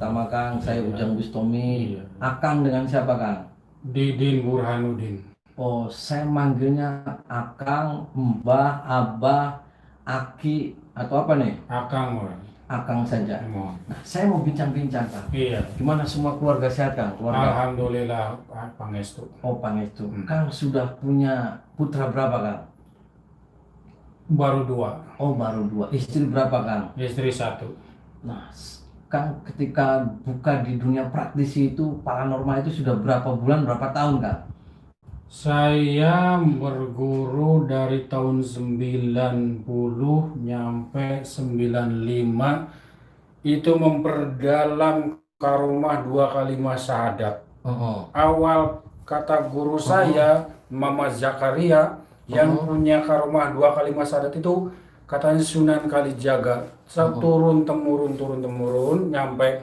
Sama Kang, saya Iya, Ujang Bustomi. iya. Akang dengan siapa Kang? Didin Burhanuddin. Oh, saya manggilnya Akang, Mbah, Abah, Aki, atau apa nih? Akang, wah. Akang saja. Emang. Nah, saya mau bincang-bincang Kang. Iya. Gimana semua keluarga sehat Kang? Keluarga? Alhamdulillah, Pangestu. Oh, Pangestu. Hmm. Kang sudah punya putra berapa Kang? Baru 2, Oh, baru 2. Istri berapa Kang? istri 1. Nah, Kang ketika buka di dunia praktisi itu, paranormal itu sudah berapa bulan, berapa tahun Kang? Saya berguru dari tahun 90 nyampe 95, itu memperdalam karomah 2 kalimat syahadat. Oh, Awal kata guru saya, Mama Zakaria, yang punya karomah 2 kalimat syahadat itu katanya Sunan Kalijaga. Turun temurun nyampe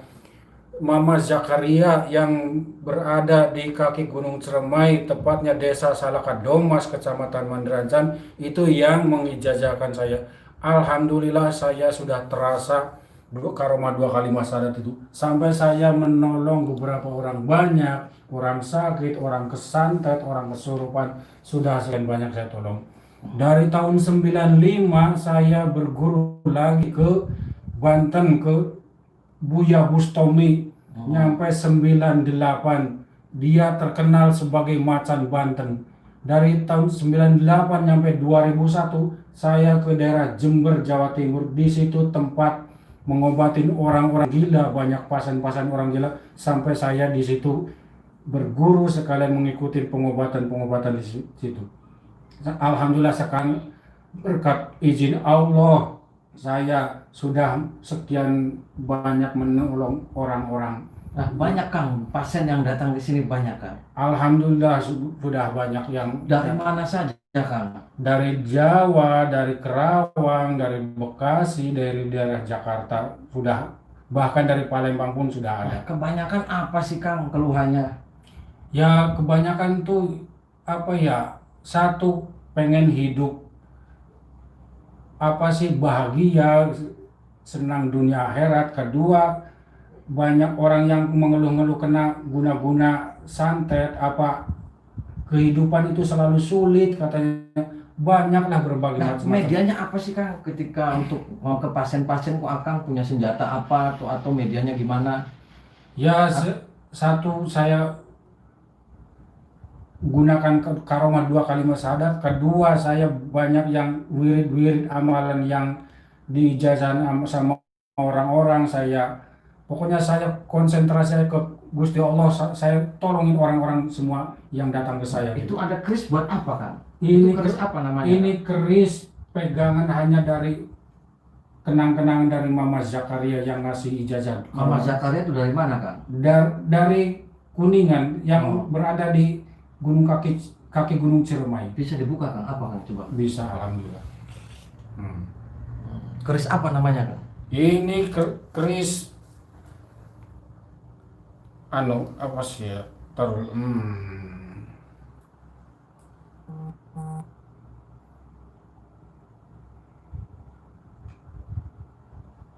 Mama Zakaria yang berada di kaki Gunung Ciremai, tepatnya Desa Salakadomas, Kecamatan Mandarancan, itu yang mengijazahkan saya. Alhamdulillah saya sudah terasa karomah 2 kalimat syahadat itu. Sampai saya menolong beberapa orang, banyak orang sakit, orang kesantet, orang kesurupan, sudah sekian banyak saya tolong. Dari tahun 95 saya berguru lagi ke Banten, ke Buya Bustomi, nyampe 98. Dia terkenal sebagai macan Banten. Dari tahun 98 nyampe 2001 saya ke daerah Jember, Jawa Timur. Di situ tempat mengobatin orang-orang gila, banyak pasien-pasien orang gila, sampai saya di situ berguru sekalian mengikuti pengobatan-pengobatan di situ. Alhamdulillah sekarang berkat izin Allah saya sudah sekian banyak menolong orang-orang. nah banyak Kang, pasien yang datang di sini banyak Kang. Alhamdulillah sudah banyak yang Dari mana saja Kang? dari Jawa, dari Kerawang, dari Bekasi, dari daerah Jakarta, sudah bahkan dari Palembang pun sudah ada. Nah, kebanyakan apa sih Kang keluhannya? Ya kebanyakan tuh apa ya, satu pengen hidup apa sih bahagia, senang dunia akhirat. Kedua, banyak orang yang mengeluh-ngeluh kena guna-guna santet, apa kehidupan itu selalu sulit katanya. Banyaklah berbagai Nah, macam. medianya apa sih Kang ketika untuk mau ke pasien-pasien kok Akang punya senjata apa atau medianya gimana? Ya satu saya gunakan karomah 2 kalimat syahadat. Kedua, saya banyak yang wirid-wirid amalan yang diijazahkan sama orang-orang. Pokoknya saya konsentrasi ke Gusti Allah. Saya tolongin orang-orang semua yang datang ke saya. Itu ada keris buat apa Kang? Ini Itu keris apa namanya? Ini keris pegangan hanya dari kenang-kenangan dari Mama Zakaria yang ngasih ijazah. Mama Zakaria itu dari mana Kang? Dari Kuningan yang berada di kaki Gunung Ciremai. Bisa dibuka Kang? Apa Kang coba? Bisa, alhamdulillah. Keris apa namanya Kang? Ini keris apa sih ya? Taruh.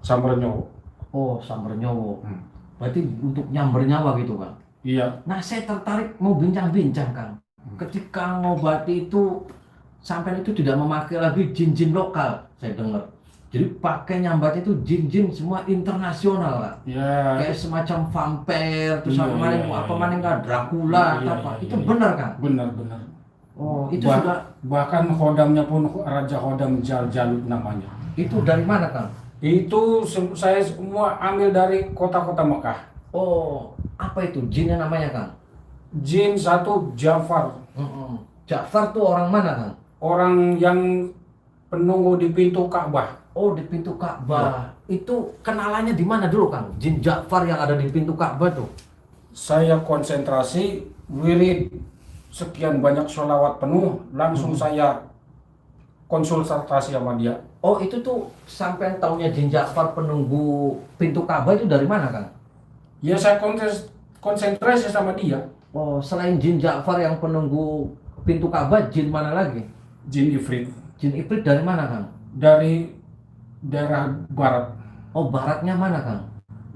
Sambernyowo. Oh, sambar nyowo. Berarti untuk nyamber nyawa gitu Kang? Iya. Nah, saya tertarik mau bincang-bincang Kang. Ketika ngobati itu, sampai itu tidak memakai lagi jin-jin lokal, saya dengar. Jadi pakai nyambat itu jin-jin semua internasional Kang. Ya. Kayak semacam vampire, terus Iya, kemarin iya, apa iya. mana Kang, Dracula, Iya, apa. iya, Itu iya. benar Kang? Benar. Oh, itu sudah. Bahkan khodamnya pun Raja Khodam Jalut namanya. Itu dari mana Kang? Itu saya semua ambil dari kota-kota Mekah. Oh, apa itu jinnya namanya Kang? Jin satu Jafar. Ja'far tuh orang mana Kang? Orang yang penunggu di pintu Ka'bah. Oh, di pintu Ka'bah. Itu kenalannya di mana dulu Kang? Jin Ja'far yang ada di pintu Ka'bah tuh. Saya konsentrasi wirid sekian banyak sholawat penuh, langsung saya konsultasi sama dia. Oh, itu tuh sampai tahunnya Jin Ja'far penunggu pintu Ka'bah itu dari mana Kang? Ya saya konsentrasi sama dia. Oh, selain Jin Ja'far yang penunggu pintu Ka'bah, jin mana lagi? Jin Ifrit. Jin Ifrit dari mana Kang? Dari daerah barat. Oh, baratnya mana Kang?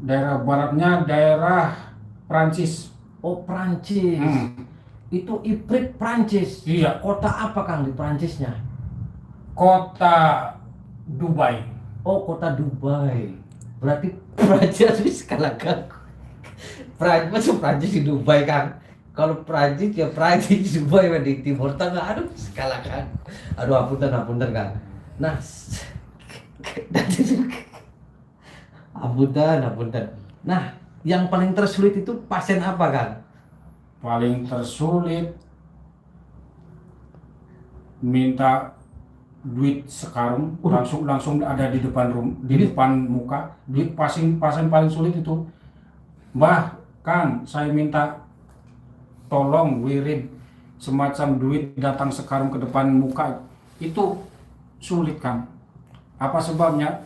Daerah baratnya daerah Prancis. Oh, Prancis. Itu Ifrit Prancis. Iya. Kota apa Kang di Prancisnya? Kota Dubai. Oh, kota Dubai. Berarti Prancis di skala Kang. Prancis di Dubai Kang. Kalau Prancis ya Prancis di Dubai di Timur Tengah. Aduh, skala Kang. Aduh, apunten Kang. Nah, apunten. Nah, yang paling tersulit itu pasien apa Kang? Paling tersulit minta duit sekarang langsung ada di depan depan muka. Duit pasien paling sulit itu. Mbah, Kang, saya minta tolong wirid semacam duit datang sekarang ke depan muka. Itu sulit Kang. Apa sebabnya?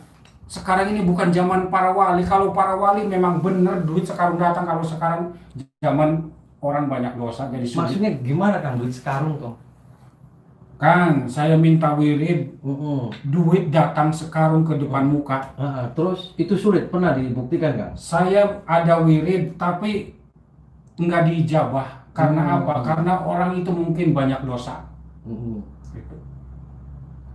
Sekarang ini bukan zaman para wali. Kalau para wali memang benar duit sekarang datang. Kalau sekarang zaman orang banyak dosa jadi sulit. Maksudnya gimana Kang duit sekarang tuh? Kang, saya minta wirid, duit datang sekarang ke depan muka. Terus itu sulit, pernah dibuktikan Kang? Saya ada wirid tapi nggak diijabah. Karena apa? Karena orang itu mungkin banyak dosa. Gitu.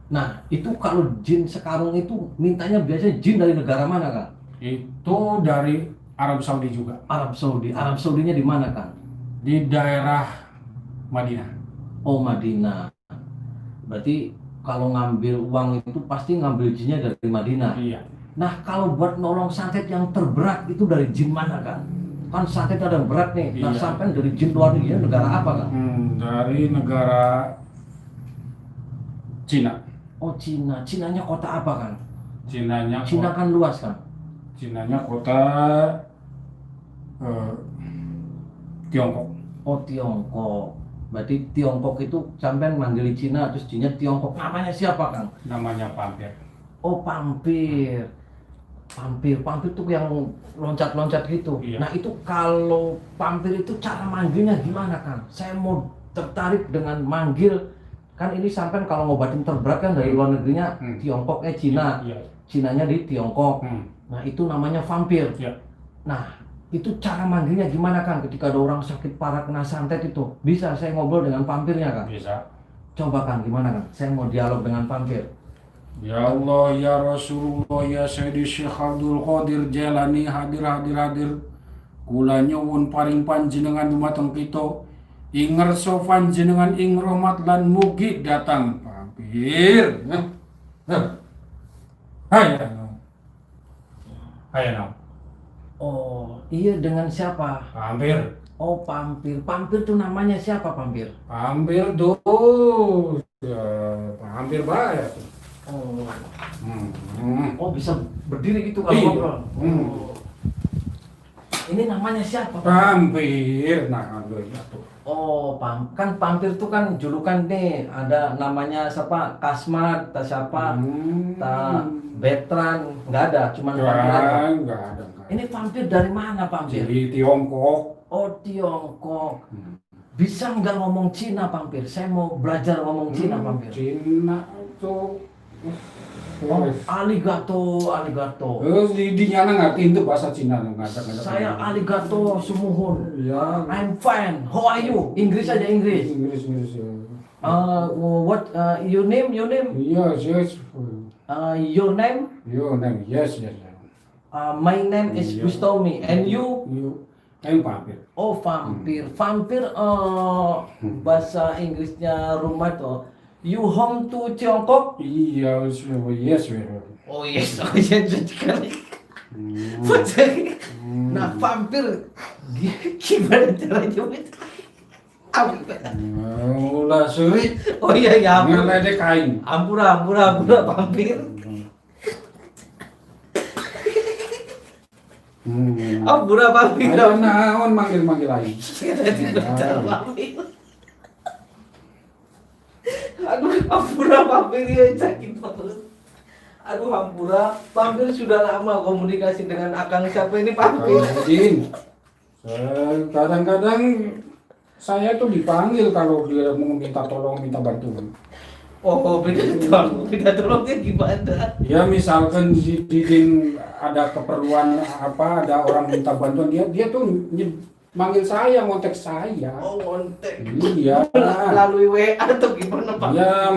Nah, itu kalau jin sekarang itu mintanya biasanya jin dari negara mana Kang? Itu dari Arab Saudi juga. Arab Saudi. Arab Saudinya di mana Kang? Di daerah Madinah. Oh, Madinah. Berarti kalau ngambil uang itu pasti ngambil jinnya dari Madinah. Iya. Nah, kalau buat nolong santet yang terberat itu dari jin mana Kang? Kan santet ada yang berat nih. Nah, Iya. sampai dari jin luar negeri negara apa Kang? Dari negara Cina. Oh, Cina. Cinanya kota apa Kang? Cinanya Cina kan luas Kang. Cinanya kota Tiongkok. Oh, Tiongkok. Berarti Tiongkok itu sampai manggil Cina terus jinnya Tiongkok. Namanya siapa Kang? Namanya Pampir. Oh, Pampir tuh yang loncat-loncat gitu. Iya. Nah, itu kalau Pampir itu cara manggilnya gimana Kang? Saya mau tertarik dengan manggil. Kan ini sampai kalau ngobatin terberat kan dari luar negerinya Tiongkok Cina. Iya. Cinanya di Tiongkok. Nah, itu namanya vampir. Iya. Nah, itu cara manggilnya gimana Kang ketika ada orang sakit parah kena santet itu? Bisa saya ngobrol dengan vampirnya Kang? Bisa. Coba Kang, gimana Kang? Saya mau dialog dengan vampir. Ya Allah, ya Rasulullah, ya Sayyidi Syekh Abdul Qadir Jailani, hadir. Kula nyuwun paring panjenengan dumateng kita. Inger sofan jenengan ing rahmat lan mugi datang vampir. Hayana. Oh, iya dengan siapa? Vampir. Oh, Pampir. Pampir tuh namanya siapa Pampir? Vampir tuh. Ya, vampir bahaya. Oh. Oh, bisa berdiri gitu kalau Iya. ngobrol. Oh. Ini namanya siapa? Vampir. Nah, itu. Oh, kan Pampir tuh kan julukan nih. Ada namanya siapa? Kasmat, tak siapa? Tak Betran, nggak ada, cuma Pampir aja. Nggak ada. Ini vampir dari mana Pampir? Dari Tiongkok. Oh, Tiongkok. Bisa nggak ngomong Cina Pampir? Saya mau belajar ngomong Cina Pampir. Cina itu. Oh, arigato. Di nyana ngerti itu bahasa Cina nggak ada. Saya arigato sumuhun. Ya. I'm fine. How are you? Inggris aja Inggris. Inggris. What your name? Yes. Your name? Your name, yes. My name is Gustomi. And you? I'm Vampir. Oh, vampir. Vampir bahasa Inggrisnya rumah tuh. You home to Tiongkok? Yes. Oh yes, sekali. Nah, vampir gimana caranya? Ulah sulit. Oh iya ya. Ngeledek kain. Ampura vampir. Ampura vampir. Ayo naon manggil lain. Aduh, Hampura vampir ya sakit terus. Aduh, Hampura vampir sudah lama komunikasi dengan Akang siapa ini vampir. Jin. Kadang-kadang saya tuh dipanggil kalau dia mau minta tolong, minta bantuan. Oh, minta tolongnya gimana? Ya misalkan di Didin ada keperluan apa, ada orang minta bantuan, dia tuh manggil saya, ngontek saya. Oh, kontak. Iya. Melalui WA atau gimana, Pak? Ya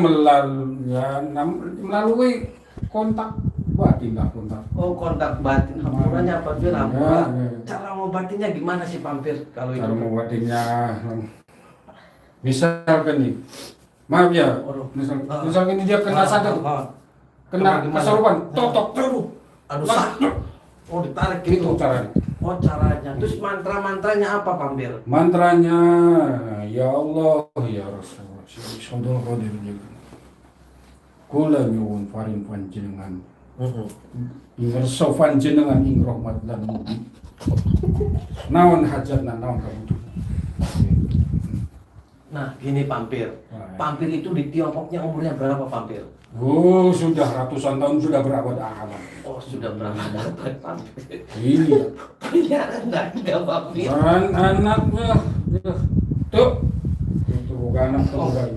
melalui kontak batin lah, kontak. Oh, kontak batin. Hampurannya apa tuh? Hampura. Ya. Cara ngobatinnya gimana sih, Pampir? Kalau itu? Cara membuatnya misalkan nih, maaf ya, misalkan ini dia kena sadar, kena kesurupan, totok, Aduh, sakit. Oh, ditarik itu gitu. caranya. Oh, caranya. Terus mantra-mantranya apa, Pampir? Mantranya, ya Allah, ya Rasulullah, saudara qadir juga. Kula nyuwun paring panjenengan. Ingkar sofan jenengan ing rahmat lan mugi. Naon hajatna naon kabutuhan. Nah, gini Pampir. Pampir itu di Tiongkoknya umurnya berapa, Pampir? Oh, sudah ratusan tahun, sudah berabad-abad. Oh, sudah berapa Pampir? Iya. Punya anak nggak, Pampir? Anaknya, tuh, itu bukan anak tuh, bukan.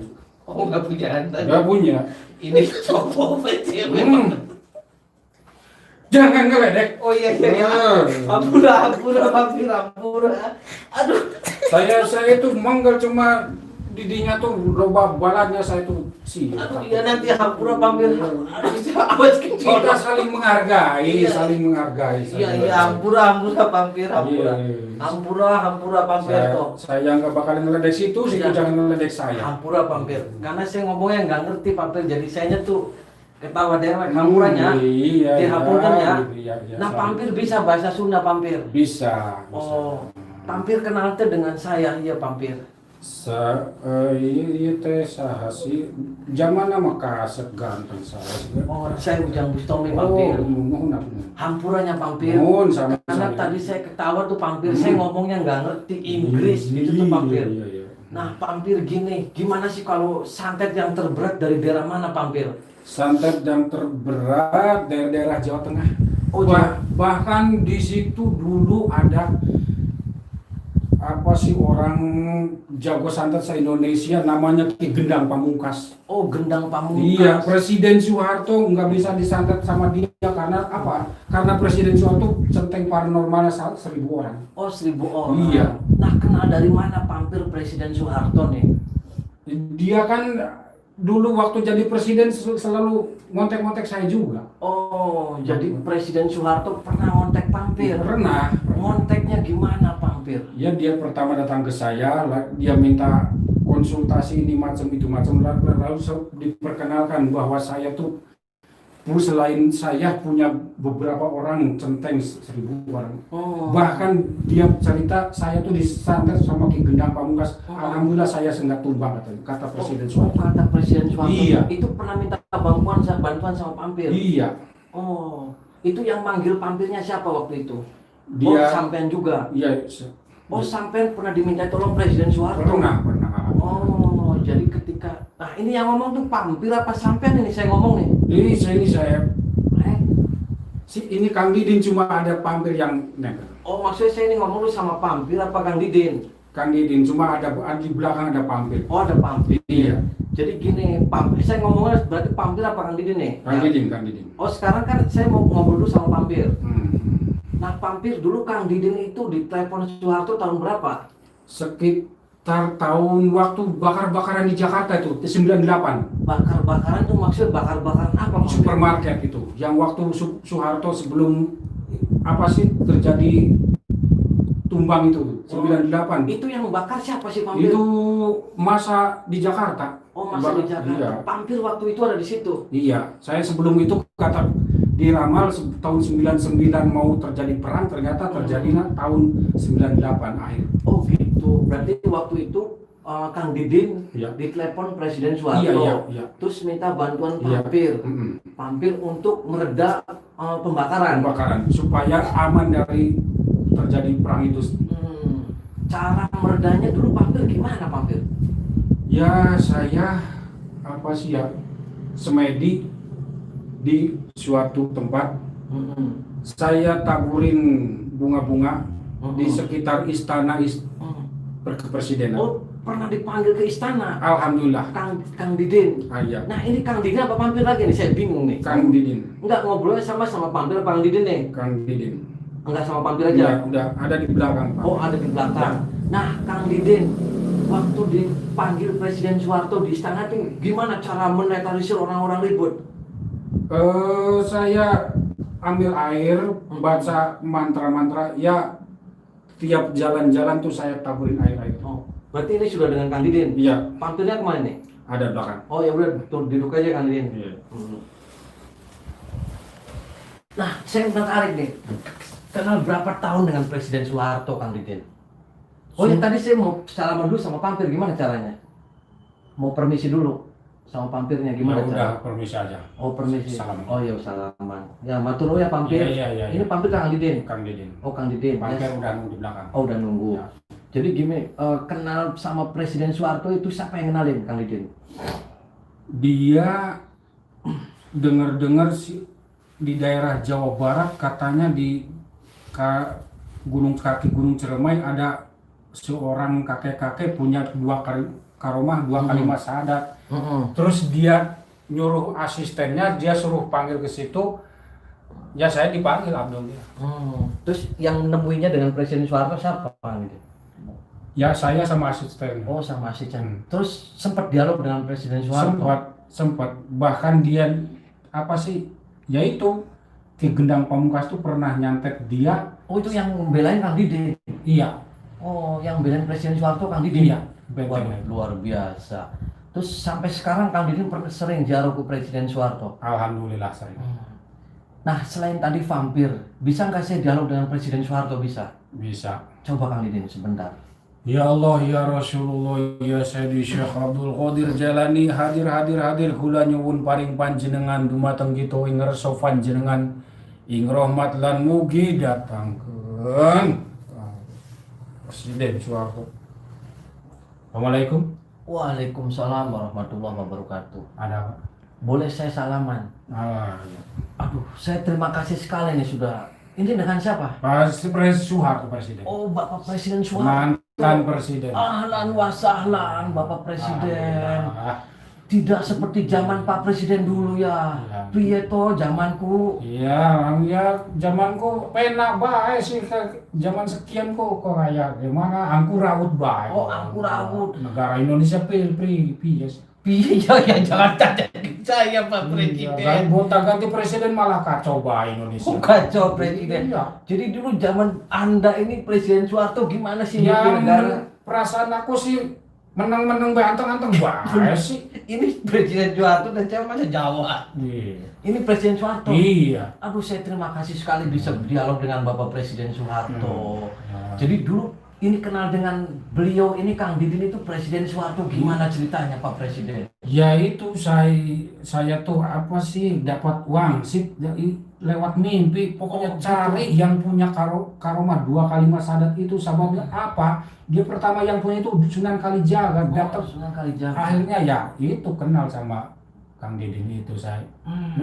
Oh, nggak punya anak. Nggak punya. Ini cowok cewek. Jangan ngeledek. Oh iya. Ampura, Pampir, ampura. Aduh. Saya itu manggal cuma didinya tuh loba balannya saya tuh sih. Aduh, iya nanti hampura, Pampir. Aduh, awas kecil. Kita saling menghargai, saling menghargai. Iya, hampura, Pampir, hampura. Iya. Hampura, Pampir toh. Saya nggak bakalan ngeledek situ, situ Iya. jangan ngeledek saya. Hampura, Pampir. Karena saya ngomongnya nggak ngerti, Pampir. Jadi saya tuh ketawa dewek hampuranya. Iya. Dihampurkan ya. Iya, Nah, Pampir bisa bahasa Sunda, Pampir. Bisa. Oh, Pampir kenal teh dengan saya, iya Pampir. Iya teh saha sih. Zaman nama kaset ganteng saya. Oh, saya Ujang Bustomi, Pampir. Mohon. Hampuranya, Pampir. Mohon sama Karena tadi saya ketawa tuh, Pampir. Saya ngomongnya nggak ngerti Inggris gitu tuh, Pampir. Iya. Nah, Pampir gini, gimana sih kalau santet yang terberat dari daerah mana, Pampir? Santet yang terberat dari daerah Jawa Tengah. Oh, Bahkan di situ dulu ada apa sih orang jago santet se-Indonesia namanya Ki Gendang Pamungkas. Oh, Gendang Pamungkas. Iya, Presiden Soeharto nggak bisa disantet sama dia karena apa? Karena Presiden Soeharto centeng paranormalnya 1.000 orang. Oh, 1.000 orang. Iya. Nah, kenal dari mana Pampir Presiden Soeharto nih? Dia kan dulu waktu jadi presiden selalu ngontek-ngontek saya juga. Oh, jadi Presiden Soeharto pernah ngontek Pampir? Pernah. Ngonteknya gimana, Pampir? Ya dia pertama datang ke saya, dia minta konsultasi ini macam itu macam, lalu diperkenalkan bahwa saya tuh selain saya punya beberapa orang centeng 1.000 orang. Oh. Bahkan dia cerita saya tuh disantet sama Ki Gendang Pamungkas. Alhamdulillah saya senggak tumbang kata Presiden Soeharto. Kata Presiden Soeharto. Iya. Itu pernah minta bantuan sama Pampir. Iya. Oh, itu yang manggil Pampirnya siapa waktu itu? Dia. Oh, sampean juga. Iya. Oh, sampean pernah diminta tolong Presiden Soeharto. Pernah. Oh, jadi ketika, nah ini yang ngomong tuh Pampir apa sampean ini saya ngomong nih? Ini saya. Ini Kang Didin cuma ada Pampir yang nekat. Oh, maksudnya saya ini ngomong lu sama Pampir apa Kang Didin? Kang Didin cuma ada di belakang ada Pampir. Oh, ada Pampir. Iya. Jadi gini, saya ngomongnya berarti Pampir apa Kang Didin nih? Kang Didin. Oh, sekarang kan saya mau ngobrol dulu sama Pampir. Hmm. Nah, Pampir dulu Kang Didin itu ditelepon Soeharto tahun berapa? Sekitar tahun waktu bakar-bakaran di Jakarta itu 98. Bakar-bakaran tuh maksud bakar-bakaran apa? Pampir? Supermarket itu. Yang waktu Soeharto sebelum apa sih terjadi tumbang itu 98. Itu yang bakar siapa sih Pampir? Itu masa di Jakarta. Oh, masa di Jakarta. Iya. Pampir waktu itu ada di situ. Iya, saya sebelum itu kata diramal tahun 99 mau terjadi perang, ternyata terjadinya tahun 98 akhir. Oh gitu, berarti waktu itu Kang Didin Iya. ditelepon Presiden Soeharto, Iya. terus minta bantuan Iya. Pampir, Mm-mm. Pampir untuk mereda pembakaran. Pembakaran supaya aman dari terjadi perang itu. Cara meredanya dulu Pampir gimana Pampir? Ya saya apa sih ya semedi di suatu tempat saya taburin bunga-bunga di sekitar istana kepresidenan. Oh, pernah dipanggil ke istana. Alhamdulillah. Kang Didin. Iya. Nah ini Kang Didin apa Pampir lagi nih? Saya bingung nih. Kang Didin. Enggak, ngobrolnya sama Pampir apa Kang Didin nih? Kang Didin. Enggak, sama Pampir aja. Udah ada di belakang, Pak. Oh, ada di belakang. Nah, Kang Didin, waktu dipanggil Presiden Soeharto di istana itu gimana cara menetralisir orang-orang ribut? Saya ambil air, baca mantra-mantra, ya tiap jalan-jalan tuh saya taburin air-air. Oh, berarti ini sudah dengan Kang Didin? Iya. Pampirnya kemana nih? Ada belakang. Oh ya udah, duduk aja Kang Didin. Iya. Nah, saya tertarik nih. Kenal berapa tahun dengan Presiden Soeharto, Kang Didin? Oh ya, tadi saya mau salaman dulu sama Pampir, gimana caranya? Mau permisi dulu sama Pampirnya, gimana Ya udah, caranya? permisi aja. Oh, permisi. Salaman. Oh iya, salaman. Ya, matur nuwun ya Pampir. Iya. Ini Pampir Kang Didin. Kang Didin. Oh, Kang Didin. Pampir Yes. udah nunggu di belakang. Oh, udah nunggu. Ya. Jadi gini, kenal sama Presiden Soeharto itu siapa yang kenalin, Kang Didin? Dia dengar-dengar sih di daerah Jawa Barat, katanya di Gunung Ciremai ada seorang kakek-kakek punya dua karomah, dua kalimat syahadat. Terus dia nyuruh asistennya, dia suruh panggil ke situ. Ya saya dipanggil, alhamdulillah. Terus yang nemuinya dengan Presiden Soeharto siapa, Kang Didin? Ya saya sama asisten. Oh, sama asisten. Terus sempat dialog dengan Presiden Soeharto? Sempat. Bahkan dia apa sih? Yaitu Ki Gendang Pamungkas tuh pernah nyantet dia. Oh, itu yang membelain Kang Didin? Iya. Oh, yang belain Presiden Soeharto Kang Didin? Iya. Wah, luar biasa. Terus sampai sekarang Kang Didin pernah sering ziarah ke Presiden Soeharto? Alhamdulillah saya. Nah, selain tadi vampir, bisa nggak saya dialog dengan Presiden Soeharto? Bisa? Bisa. Coba Kang Didin sebentar. Ya Allah, ya Rasulullah, ya Sayyidi Syekh Abdul Qadir Jalani, hadir kula nyuwun paring panjenengan dumateng kita ing ngarsa panjenengan ing rahmat lan mugi datangkeun Presiden Soeharto. Assalamualaikum. Waalaikumsalam warahmatullahi wabarakatuh. Ada apa? Boleh saya salaman? Ya. Aduh, saya terima kasih sekali nih sudah. Ini dengan siapa? Presiden Soeharto, Presiden. Oh, Bapak Presiden Soeharto. Mantan Presiden. Ahlan wa sahlan, Bapak Presiden. Ah, Tidak seperti zaman Pak Presiden dulu ya. Ya. Piye to zamanku? Iya, ya zamanku penak bae sih zaman sekian kok kayak gimana angku raut bae. Oh, angku raut. Negara Indonesia yes. Piye ya jangan tanya saya Pak Iya, Presiden. kan gonta-ganti presiden malah kacau bae Indonesia. Oh, kacau Presiden. Iya. Jadi dulu zaman Anda ini Presiden Soeharto gimana sih Ya, mimpin negara? perasaan aku sih menang-menang bae anteng-anteng bae sih. Ini Presiden Soeharto dan saya masa Jawa. Iya. Ini Presiden Soeharto. Iya. Aduh, saya terima kasih sekali bisa berdialog dengan Bapak Presiden Soeharto. Ya. Jadi dulu ini kenal dengan beliau ini Kang Didin itu Presiden Soeharto, gimana ceritanya Pak Presiden? Ya itu saya tuh apa sih dapat uang sih lewat mimpi, pokoknya cari yang punya karomah dua kalimat syahadat itu. Sababnya apa? Dia pertama yang punya itu Sunan Kalijaga, datang Sunan Kalijaga. akhirnya ya itu kenal sama Kang Didin itu saya.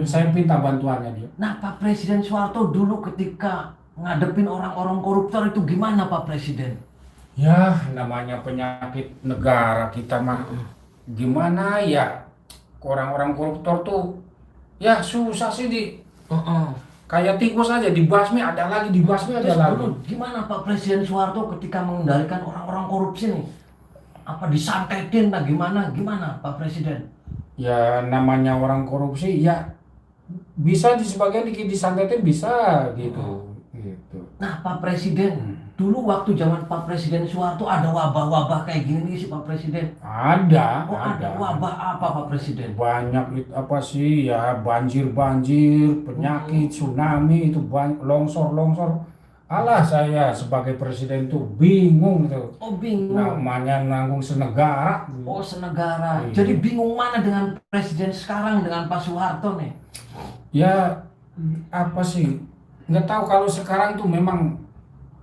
Saya minta bantuannya dia. Nah, Pak Presiden Soeharto dulu ketika ngadepin orang-orang koruptor itu gimana Pak Presiden? Ya namanya penyakit negara kita mah gimana ya, orang-orang koruptor tuh ya susah sih kayak tikus aja dibasmi ada lagi, dibasmi ada Terus lagi. dulu gimana Pak Presiden Soeharto ketika mengendalikan orang-orang korupsi nih? Apa disantetin nah gimana Pak Presiden? Ya namanya orang korupsi ya bisa di sebagian disantetin bisa gitu. Gitu. Nah Pak Presiden, dulu waktu zaman Pak Presiden Soeharto ada wabah-wabah kayak gini sih Pak Presiden? Ada. Ada wabah apa Pak Presiden? Banyak apa sih ya, banjir, penyakit, tsunami itu longsor. Alah saya sebagai presiden tuh bingung tuh. Oh bingung. Namanya nanggung senegara. Oh senegara. Iya. Jadi bingung mana dengan presiden sekarang dengan Pak Soeharto nih? Ya apa sih? Nggak tahu kalau sekarang tuh memang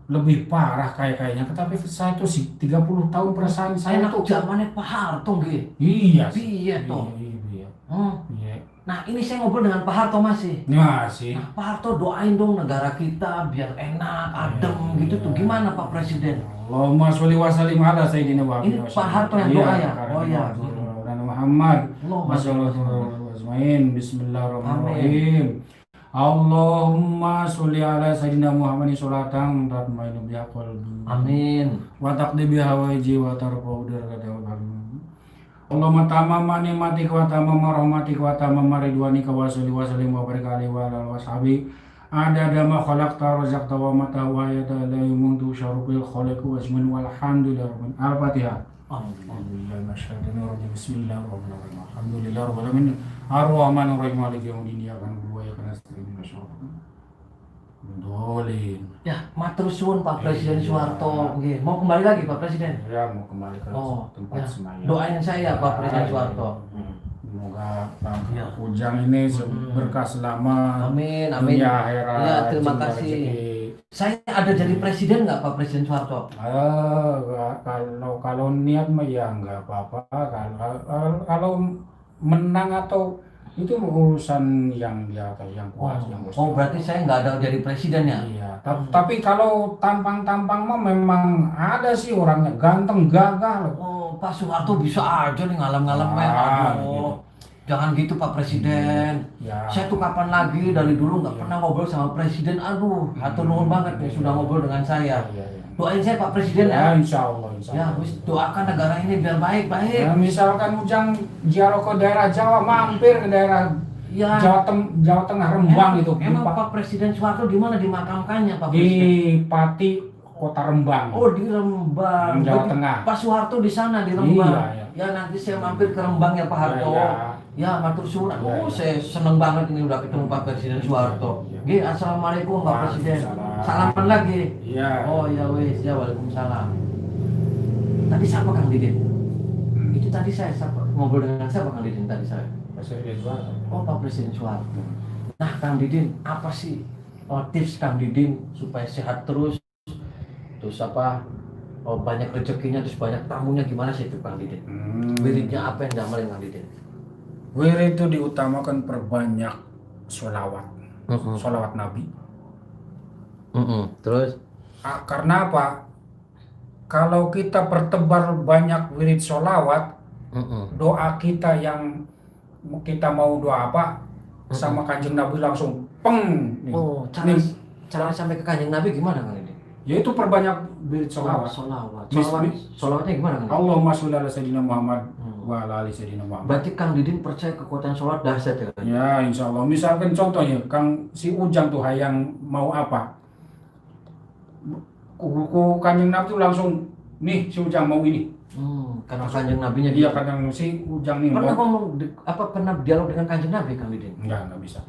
lebih parah kayaknya. Tapi saya tuh sih 30 tahun perasaan saya Enak tuh. zamannya Pak Harto nggih. Iya. Piye toh? Iya. Hmm. Iya. Nah ini saya ngobrol dengan Pak Harto masih. Masih. Nah Pak Harto doain dong negara kita biar enak, adem gitu tuh. Gimana Pak Presiden? Allahumma sholli wa sallim ala sayyidina wa Ini Pak Harto yang doa ya? Oh iya. Muhammad. Allahumma sholli Bismillahirrahmanirrahim. Allahumma sholli ala sayyidina Muhammadin sholatan tatmainu biha qalbi. Amin. Wa taqdi biha waji wa tarfa'u darajata wa karim. Allahumma tamama nikmatika wa tamama rahmatika wa tamama ridwanika wa sholli wa sallim wa barik alaihi wa ala washabi adada ma khalaqta razaqta wa mata wa ayata la yumuntu syarufil khaliq wa ismin walhamdulillahi rabbil al-fatihah. Alhamdulillah masyhadana rajim bismillahirrahmanirrahim alhamdulillah rabbil alamin arrahmanir rahim maliki yaumiddin iyyaka na'budu wa iyyaka nasta'in dolin. Ya, matur suwun Pak Presiden Soeharto. Nggih, mau kembali lagi Pak Presiden? Ya, mau kembali ke tempat ya. semaya. Doain saya Pak Presiden Soeharto. Semoga Ujang ini berkah selamat. Amin, amin. Dunia akhirat. Ya, terima kasih. Saya ada jadi presiden nggak Pak Presiden Soeharto? Kalau niat mah ya nggak apa-apa. Kalau menang atau itu urusan yang di atas, yang kuat, yang besar. Oh, berarti saya nggak ada jadi presiden ya? Iya. Tapi kalau tampang-tampang mah memang ada sih orangnya ganteng, gagah. Oh, Pak Soeharto bisa aja nih ngalam-ngalam gitu. Jangan gitu Pak Presiden. Ya. Saya tuh kapan lagi dari dulu nggak pernah ngobrol sama Presiden. Aduh, hatur nuhun banget nih sudah ngobrol dengan saya. Doain saya Pak Presiden ya. Insya Allah. Ya, wis doakan negara ini biar baik-baik. Ya, misalkan Ujang ziarah ke daerah Jawa, mampir ke daerah ya. Jawa Tengah Rembang itu. Emang Pak Presiden Soeharto di mana dimakamkannya Pak Presiden? Di Pati Kota Rembang. Oh, di Rembang. Jawa Tengah. Pak Soeharto di sana di Rembang. Iya. Ya nanti saya mampir ke Rembang ya Pak Harto. Ya, matur suwun. Saya seneng banget ini udah ketemu Pak Presiden Soeharto. Nggih, assalamualaikum Pak Presiden. Salaman lagi. Iya. Oh ya wis, ya waalaikumsalam. Tadi siapa Kang Didin? Itu tadi saya ngobrol dengan siapa Kang Didin tadi saya? Presiden Soeharto. Oh, Pak Presiden Soeharto. Nah, Kang Didin, apa sih tips Kang Didin supaya sehat terus? Terus banyak rezekinya, terus banyak tamunya, gimana sih itu Kang Didin? Wiridnya apa yang diamalin Kang Didin? Wirid itu diutamakan perbanyak sholawat, sholawat Nabi. Terus? Karena apa? Kalau kita pertebar banyak wirid sholawat, doa kita yang kita mau doa apa, sama Kanjeng Nabi langsung peng. Oh, cara sampai ke Kanjeng Nabi gimana Kang Didin? Yaitu perbanyak wirid sholawat. Sholawatnya gimana Kang? Allahumma sholli ala sayyidina Muhammad wa ala ali sayyidina Muhammad. Berarti Kang Didin percaya kekuatan sholawat dahsyat ya? Ya, insya Allah. Misalkan contohnya, si Ujang tuh yang mau apa? Kanjeng Nabi tuh langsung, nih si Ujang mau ini. Karena Kanjeng Nabinya dia kadang si Ujang nih. Pernah pernah dialog dengan Kanjeng Nabi Kang Didin? Enggak bisa.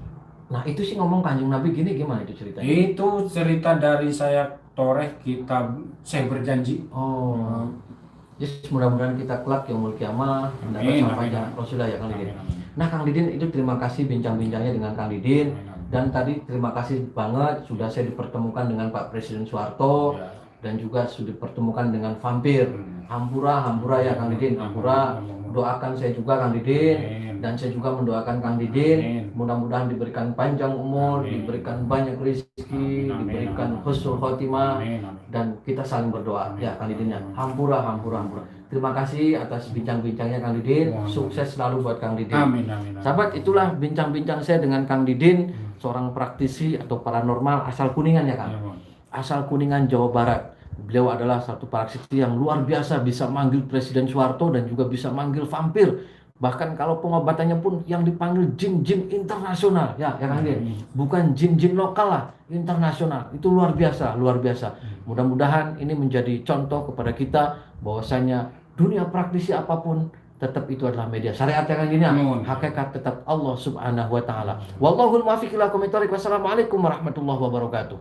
Nah itu sih ngomong Kanjeng Nabi gimana itu ceritanya? Itu cerita dari saya toreh kitab Saya Berjanji. Oh. Yes, mudah-mudahan kita kelak yaumul kiamah mendapat sampaian Rasulullah ya Kang Didin. Nah Kang Didin itu terima kasih bincang-bincangnya dengan Kang Didin. Dan tadi terima kasih banget sudah saya dipertemukan dengan Pak Presiden Soeharto dan juga sudah dipertemukan dengan vampir. Hampura ya Kang Didin. Hampura, doakan saya juga Kang Didin. Dan saya juga mendoakan Kang Didin, mudah-mudahan diberikan panjang umur, diberikan banyak rezeki, diberikan husnul khotimah, dan kita saling berdoa ya Kang Didin ya. Hampura. Terima kasih atas bincang-bincangnya Kang Didin. Sukses selalu buat Kang Didin. Amin. Sahabat, itulah bincang-bincang saya dengan Kang Didin, seorang praktisi atau paranormal asal Kuningan ya Kang. Asal Kuningan, Jawa Barat. Beliau adalah satu praktisi yang luar biasa, bisa manggil Presiden Soeharto dan juga bisa manggil vampir. Bahkan kalau pengobatannya pun yang dipanggil jin-jin internasional ya Kang Didin. Bukan jin-jin lokal lah, internasional. Itu luar biasa. Mudah-mudahan ini menjadi contoh kepada kita bahwasanya dunia praktisi apapun tetap itu adalah media syariat ya Kang Didin. Hakikat tetap Allah Subhanahu wa taala. Wallahul muwaffiq ila aqwamit thoriq. Wassalamualaikum warahmatullahi wabarakatuh.